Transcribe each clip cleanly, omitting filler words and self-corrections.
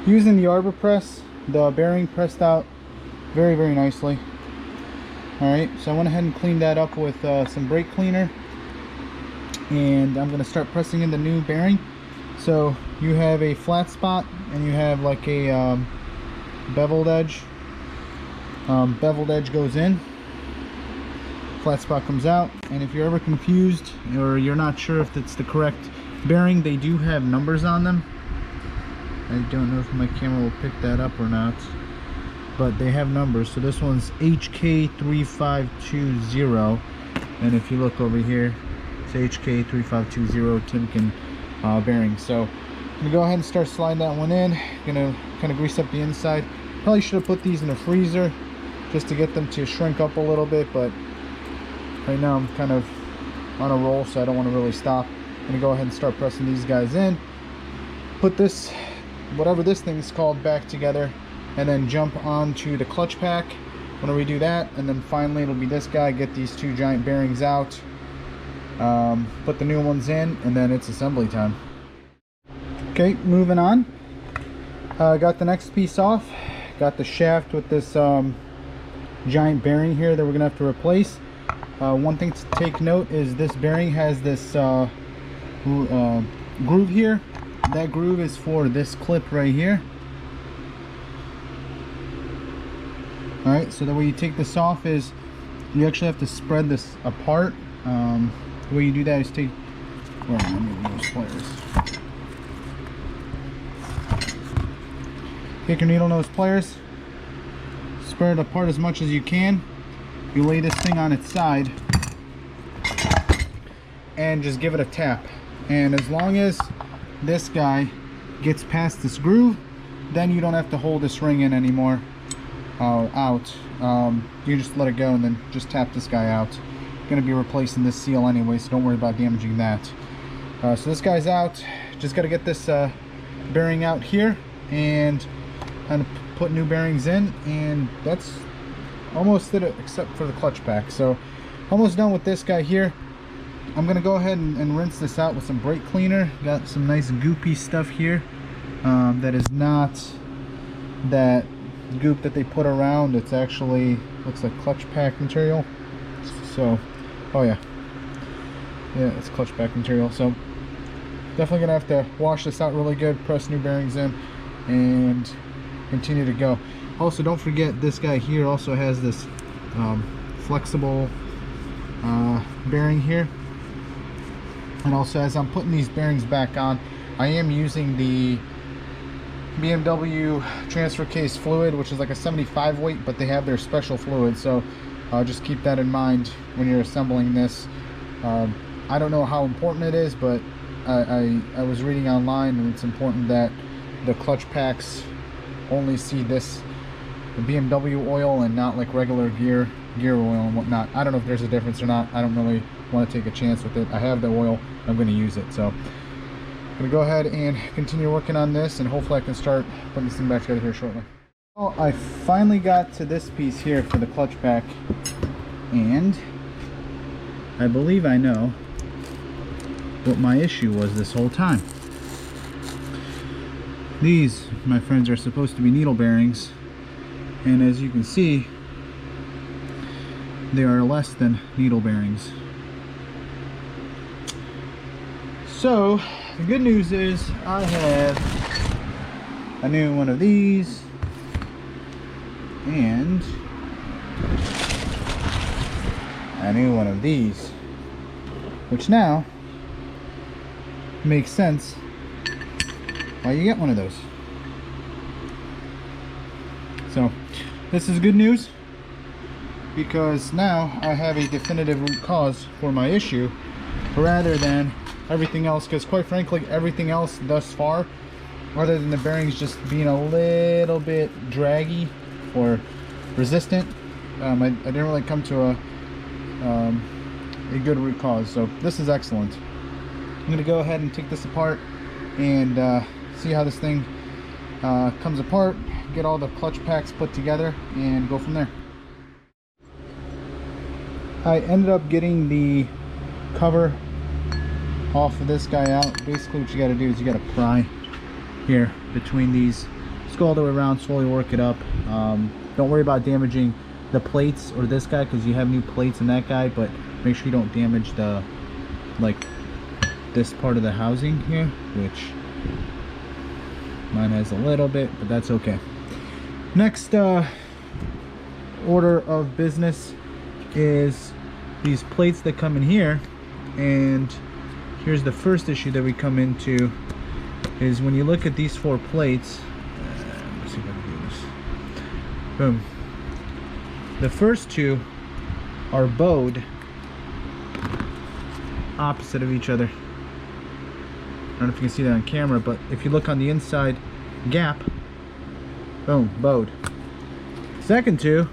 Using the arbor press, the bearing pressed out very, very nicely. Alright, so I went ahead and cleaned that up with some brake cleaner, and I'm going to start pressing in the new bearing. So you have a flat spot and you have like a beveled edge. Beveled edge goes in, flat spot comes out. And if you're ever confused or you're not sure if it's the correct bearing, they do have numbers on them. I don't know if my camera will pick that up or not, but they have numbers. So this one's HK3520, and if you look over here, it's HK3520 Timken bearing. So I'm gonna go ahead and start sliding that one in. Gonna kind of grease up the inside. Probably should have put these in the freezer just to get them to shrink up a little bit, but right now I'm kind of on a roll, so I don't want to really stop. I'm gonna go ahead and start pressing these guys in, put this, whatever this thing is called, back together, and then jump onto the clutch pack when we do that. And then finally it'll be this guy, get these two giant bearings out, put the new ones in, and then it's assembly time. Okay, moving on. Got the next piece off. Got the shaft with this giant bearing here that we're gonna have to replace. One thing to take note is this bearing has this groove here. That groove is for this clip right here. Alright, so the way you take this off is you actually have to spread this apart. The way you do that is take, well, let me use pliers. Take your needle nose pliers, spread it apart as much as you can. You lay this thing on its side and just give it a tap. And as long as this guy gets past this groove, then you don't have to hold this ring in anymore. You just let it go and then just tap this guy out. Going to be replacing this seal anyway, so don't worry about damaging that. So this guy's out. Just got to get this bearing out here and kind of put new bearings in, and that's almost it, except for the clutch pack. So almost done with this guy here. I'm gonna go ahead and rinse this out with some brake cleaner. Got some nice goopy stuff here that is not that goop that they put around. It's actually looks like clutch pack material. So oh yeah, it's clutch pack material. So definitely gonna have to wash this out really good, press new bearings in, and continue to go. Also, don't forget this guy here also has this flexible bearing here. And also, as I'm putting these bearings back on, I am using the BMW transfer case fluid, which is like a 75 weight, but they have their special fluid. So just keep that in mind when you're assembling this. I don't know how important it is, but I was reading online, and it's important that the clutch packs only see this BMW oil and not like regular gear oil and whatnot. I don't know if there's a difference or not. I don't really want to take a chance with it. I have the oil, I'm going to use it. So I'm going to go ahead and continue working on this, and hopefully I can start putting this thing back together here shortly. Well, I finally got to this piece here for the clutch pack, and I believe I know what my issue was this whole time. These, my friends, are supposed to be needle bearings, and as you can see, they are less than needle bearings. So the good news is I have a new one of these and a new one of these, which now makes sense why you get one of those. So this is good news, because now I have a definitive root cause for my issue rather than everything else, because quite frankly everything else thus far, other than the bearings just being a little bit draggy or resistant, I didn't really come to a good root cause. So this is excellent. I'm going to go ahead and take this apart and see how this thing comes apart, get all the clutch packs put together, and go from there. I ended up getting the cover off of this guy out. Basically what you got to do is you got to pry here between these Just go all the way around, slowly work it up. Don't worry about damaging the plates or this guy, because you have new plates in that guy, but make sure you don't damage the, like, this part of the housing here, which mine has a little bit, but that's okay. Next order of business is these plates that come in here, and here's the first issue that we come into is when you look at these 4 plates. Let's see if I can do this. Boom. The first 2 are bowed opposite of each other. I don't know if you can see that on camera, but if you look on the inside gap, boom, bowed. Second 2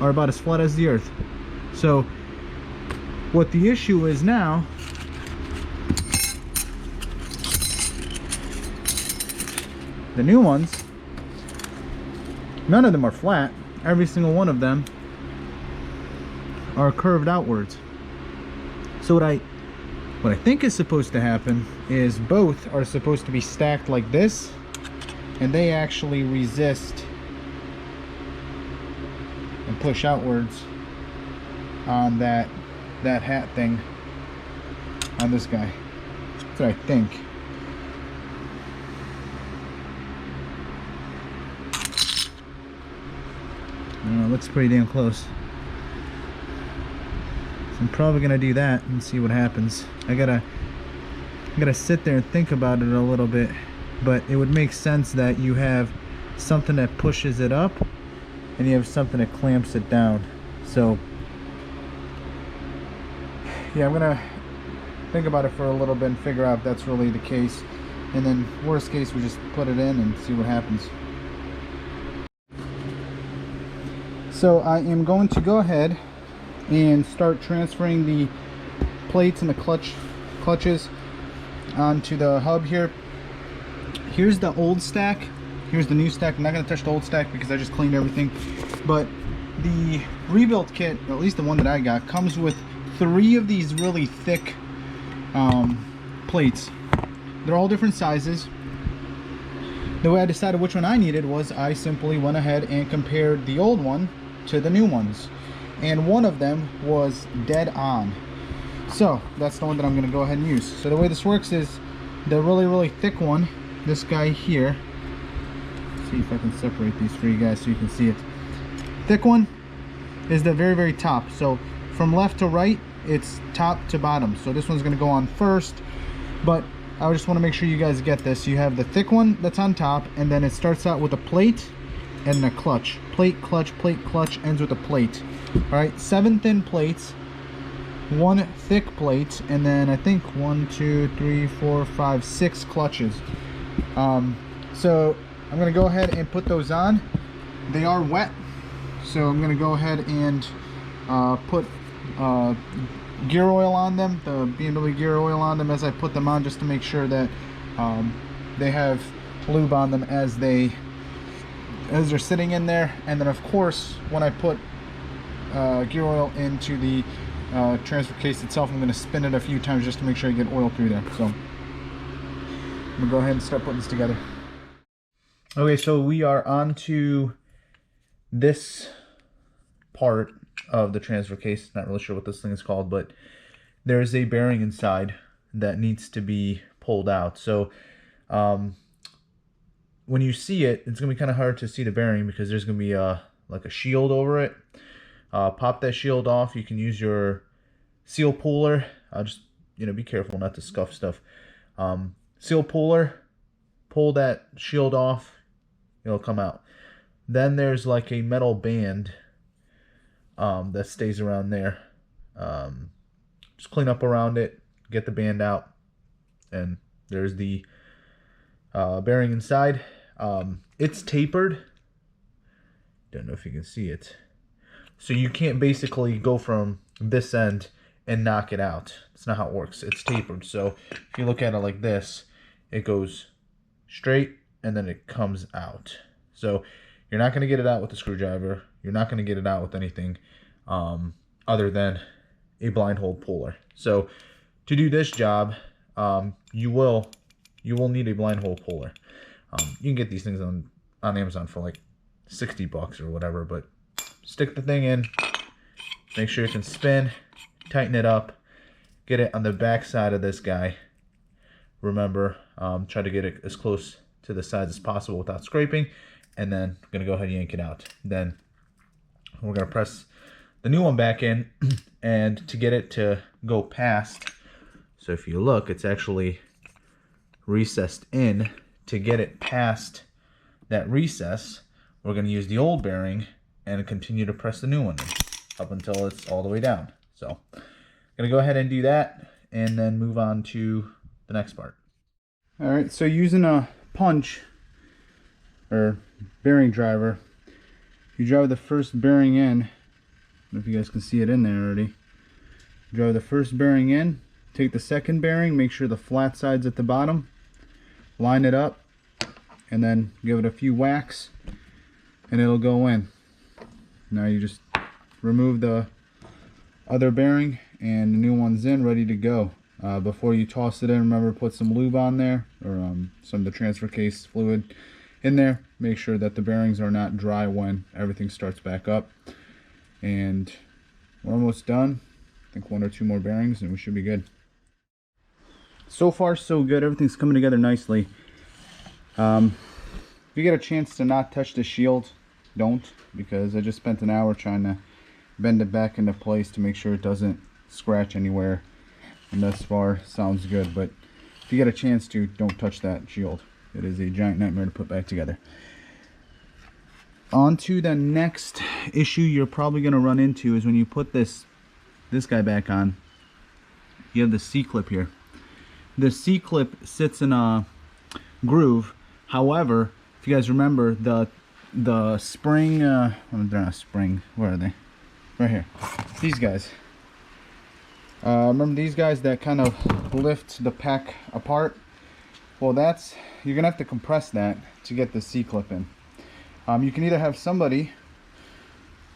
are about as flat as the earth. So what the issue is now, the new ones, none of them are flat. Every single one of them are curved outwards. So what I think is supposed to happen is both are supposed to be stacked like this, and they actually resist and push outwards on that hat thing on this guy. That's what I think. I don't know, it looks pretty damn close. So I'm probably gonna do that and see what happens. I gotta sit there and think about it a little bit, but it would make sense that you have something that pushes it up and you have something that clamps it down. So yeah, I'm gonna think about it for a little bit and figure out if that's really the case, and then worst case we just put it in and see what happens. So I am going to go ahead and start transferring the plates and the clutches onto the hub here. Here's the old stack, here's the new stack. I'm not going to touch the old stack because I just cleaned everything, but the rebuilt kit, at least the one that I got, comes with 3 of these really thick plates. They're all different sizes. The way I decided which one I needed was I simply went ahead and compared the old one to the new ones, and one of them was dead on. So that's the one that I'm going to go ahead and use. So the way this works is the really thick one, this guy here, let's see if I can separate these for you guys so you can see it. Thick one is the very top. So from left to right, it's top to bottom. So this one's going to go on first, but I just want to make sure you guys get this. You have the thick one that's on top, and then it starts out with a plate and a clutch. Plate, clutch, plate, clutch, ends with a plate. All right, 7 thin plates, 1 thick plate, and then I think 1, 2, 3, 4, 5, 6 clutches. So I'm gonna go ahead and put those on. They are wet, so I'm gonna go ahead and put gear oil on them, the BMW gear oil on them as I put them on, just to make sure that they have lube on them as they're sitting in there. And then of course when I put gear oil into the transfer case itself, I'm going to spin it a few times just to make sure I get oil through there. So I'm going to go ahead and start putting this together. Okay, so we are on to this part of the transfer case. Not really sure what this thing is called, but there's a bearing inside that needs to be pulled out. So when you see it, it's going to be kind of hard to see the bearing because there's going to be like a shield over it. Pop that shield off. You can use your seal puller. Just, be careful not to scuff stuff. Seal puller, pull that shield off, it'll come out. Then there's like a metal band that stays around there. Just clean up around it, get the band out, and there's the bearing inside. It's tapered. Don't know if you can see it. So you can't basically go from this end and knock it out. That's not how it works. It's tapered. So if you look at it like this, it goes straight and then it comes out. So you're not going to get it out with a screwdriver. You're not going to get it out with anything other than a blind hole puller. So to do this job, you will need a blind hole puller. You can get these things on Amazon for like 60 bucks or whatever, but stick the thing in, make sure it can spin, tighten it up, get it on the back side of this guy. Remember, try to get it as close to the sides as possible without scraping, and then I'm gonna go ahead and yank it out. Then we're gonna press the new one back in, and to get it to go past, so if you look, it's actually recessed in. To get it past that recess, we're gonna use the old bearing and continue to press the new one in up until it's all the way down. So I'm gonna go ahead and do that and then move on to the next part. All right, so using a punch or bearing driver, you drive the first bearing in. I don't know if you guys can see it in there already. Drive the first bearing in, take the second bearing, make sure the flat side's at the bottom, line it up, and then give it a few whacks and it'll go in. Now you just remove the other bearing and the new one's in, ready to go. Before you toss it in, remember, put some lube on there, or some of the transfer case fluid in there. Make sure that the bearings are not dry when everything starts back up. And we're almost done. I think 1 or 2 more bearings and we should be good. So far so good, everything's coming together nicely. If you get a chance to not touch the shield, don't, because I just spent an hour trying to bend it back into place to make sure it doesn't scratch anywhere. And thus far sounds good, but if you get a chance to, don't touch that shield. It is a giant nightmare to put back together. On to the next issue you're probably going to run into is when you put this guy back on, you have the C-clip here. The C-clip sits in a groove. However, if you guys remember, the spring, well, they're not spring, where are they? Right here. These guys. Remember these guys that kind of lift the pack apart? Well, you're gonna have to compress that to get the C-clip in. You can either have somebody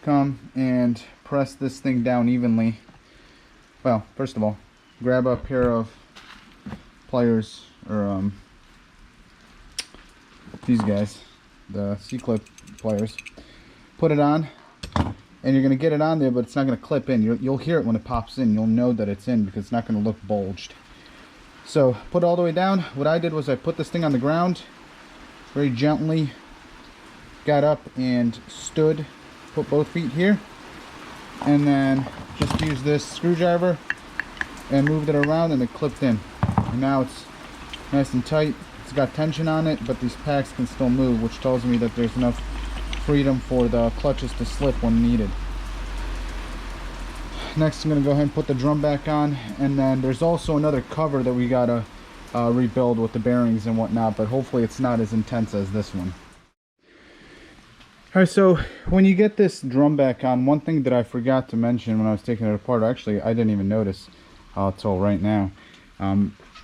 come and press this thing down evenly. Well, first of all, grab a pair of pliers, or these guys, the C-clip pliers. Put it on, and you're gonna get it on there, but it's not gonna clip in. You'll hear it when it pops in. You'll know that it's in because it's not gonna look bulged. So put it all the way down. What I did was I put this thing on the ground, very gently got up and stood, put both feet here, and then just use this screwdriver and moved it around, and it clipped in. And now it's nice and tight. It's got tension on it, but these packs can still move, which tells me that there's enough freedom for the clutches to slip when needed. Next, I'm going to go ahead and put the drum back on, and then there's also another cover that we got to rebuild with the bearings and whatnot, but hopefully it's not as intense as this one. Alright, so when you get this drum back on, one thing that I forgot to mention when I was taking it apart, actually I didn't even notice until right now,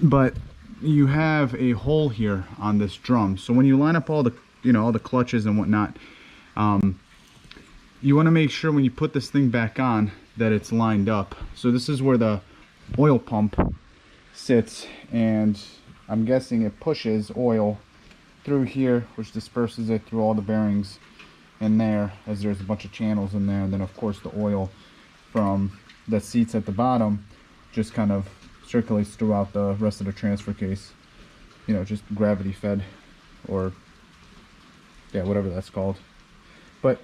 but you have a hole here on this drum. So when you line up all the, all the clutches and whatnot, you want to make sure when you put this thing back on that it's lined up. So this is where the oil pump sits, and I'm guessing it pushes oil through here, which disperses it through all the bearings in there, as there's a bunch of channels in there. And then of course the oil from the seats at the bottom just kind of circulates throughout the rest of the transfer case, just gravity fed, or yeah, whatever that's called. But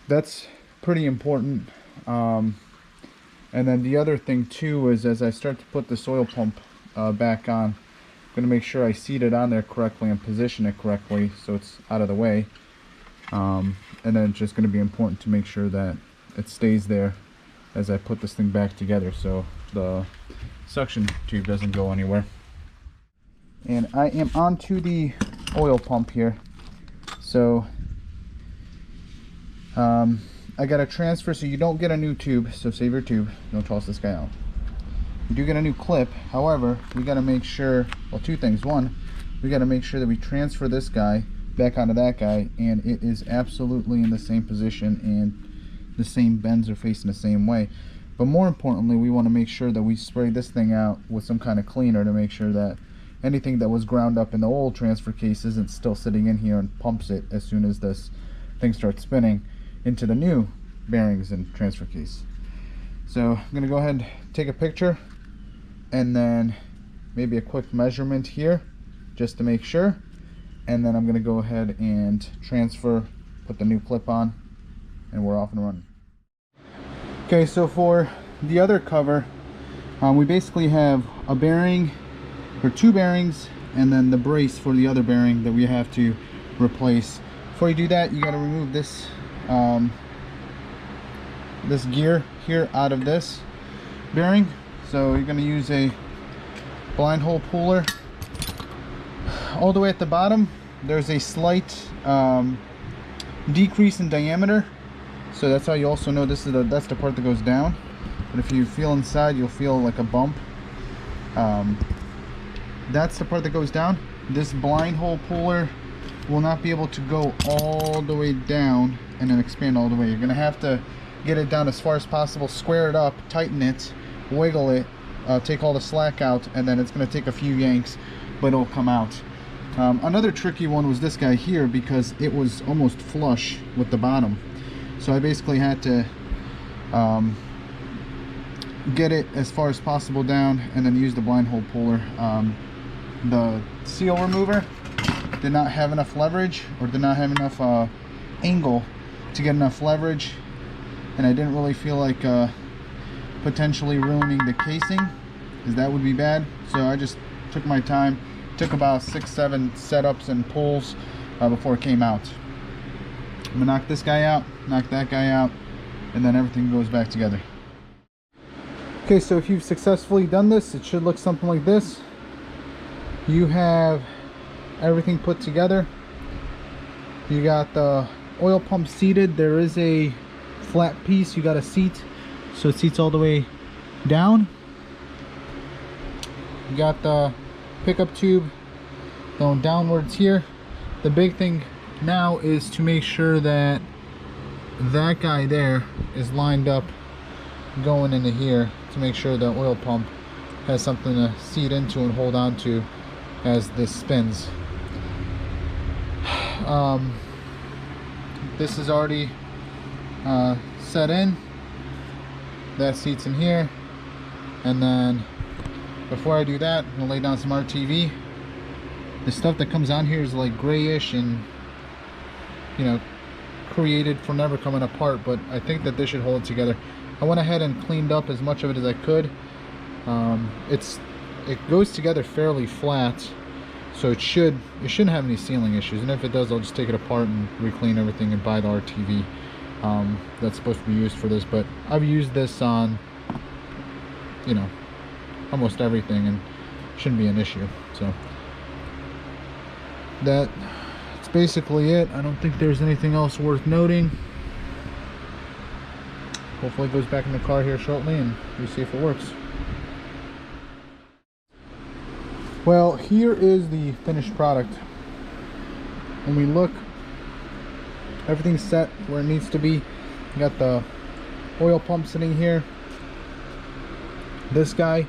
that's pretty important. And then the other thing too is, as I start to put this oil pump back on, I'm going to make sure I seat it on there correctly and position it correctly so it's out of the way. And then it's just going to be important to make sure that it stays there as I put this thing back together, so the suction tube doesn't go anywhere. And I am onto the oil pump here. So I got a transfer, so you don't get a new tube, so save your tube, don't toss this guy out. You do get a new clip. However, we got to make sure, well, two things. One, we got to make sure that we transfer this guy back onto that guy, and it is absolutely in the same position, and the same bends are facing the same way. But more importantly, we want to make sure that we spray this thing out with some kind of cleaner to make sure that anything that was ground up in the old transfer case isn't still sitting in here and pumps it as soon as this thing starts spinning into the new bearings and transfer case. So I'm going to go ahead and take a picture and then maybe a quick measurement here just to make sure, and then I'm going to go ahead and transfer, put the new clip on, and we're off and running. Okay, so for the other cover, we basically have a bearing or two bearings and then the brace for the other bearing that we have to replace. Before you do that, you got to remove this this gear here out of this bearing. So you're going to use a blind hole puller. All the way at the bottom there's a slight decrease in diameter, so that's how you also know this is that's the part that goes down. But if you feel inside, you'll feel like a bump. That's the part that goes down. This blind hole puller will not be able to go all the way down and then expand all the way. You're going to have to get it down as far as possible, square it up, tighten it, wiggle it, take all the slack out, and then it's going to take a few yanks, but it'll come out. Another tricky one was this guy here, because it was almost flush with the bottom. So I basically had to get it as far as possible down and then use the blind hole puller. The seal remover did not have enough leverage, or did not have enough angle to get enough leverage, and I didn't really feel like potentially ruining the casing, because that would be bad. So I just took my time, took about 6-7 setups and pulls before it came out. I'm gonna knock this guy out, knock that guy out, and then everything goes back together. Okay, so if you've successfully done this, it should look something like this. You have everything put together. You got the oil pump seated. There is a flat piece you got to seat, so it seats all the way down. You got the pickup tube going downwards here. The big thing now is to make sure that that guy there is lined up going into here, to make sure the oil pump has something to seat into and hold on to as this spins. This is already set in. That seats in here, and then before I do that, I'm gonna lay down some RTV. The stuff that comes on here is like grayish and, you know, created for never coming apart, but I think that this should hold it together. I went ahead and cleaned up as much of it as I could. It goes together fairly flat, so it shouldn't have any sealing issues, and if it does, I'll just take it apart and re-clean everything and buy the RTV that's supposed to be used for this. But I've used this on, you know, almost everything, and shouldn't be an issue. So that's basically it. I don't think there's anything else worth noting. Hopefully it goes back in the car here shortly, and we see if it works. Well, here is the finished product. When we look, everything's set where it needs to be. You got the oil pump sitting here. This guy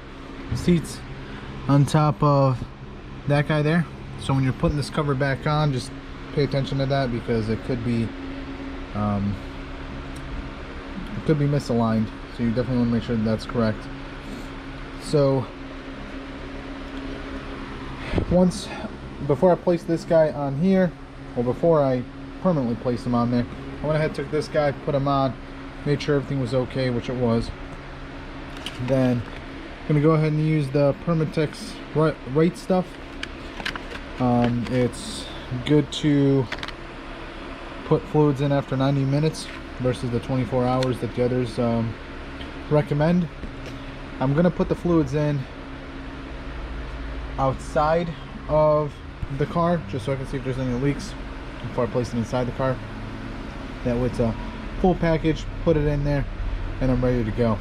seats on top of that guy there. So when you're putting this cover back on, just pay attention to that, because it could be misaligned. So you definitely want to make sure that that's correct. So before I place this guy on here, or before I permanently place him on there, I went ahead and took this guy, put him on, made sure everything was okay, which it was. Then I'm gonna go ahead and use the Permatex rate stuff. It's good to put fluids in after 90 minutes versus the 24 hours that the others recommend. I'm gonna put the fluids in outside of the car, just so I can see if there's any leaks before I place it inside the car. That way it's a full package, put it in there, and I'm ready to go.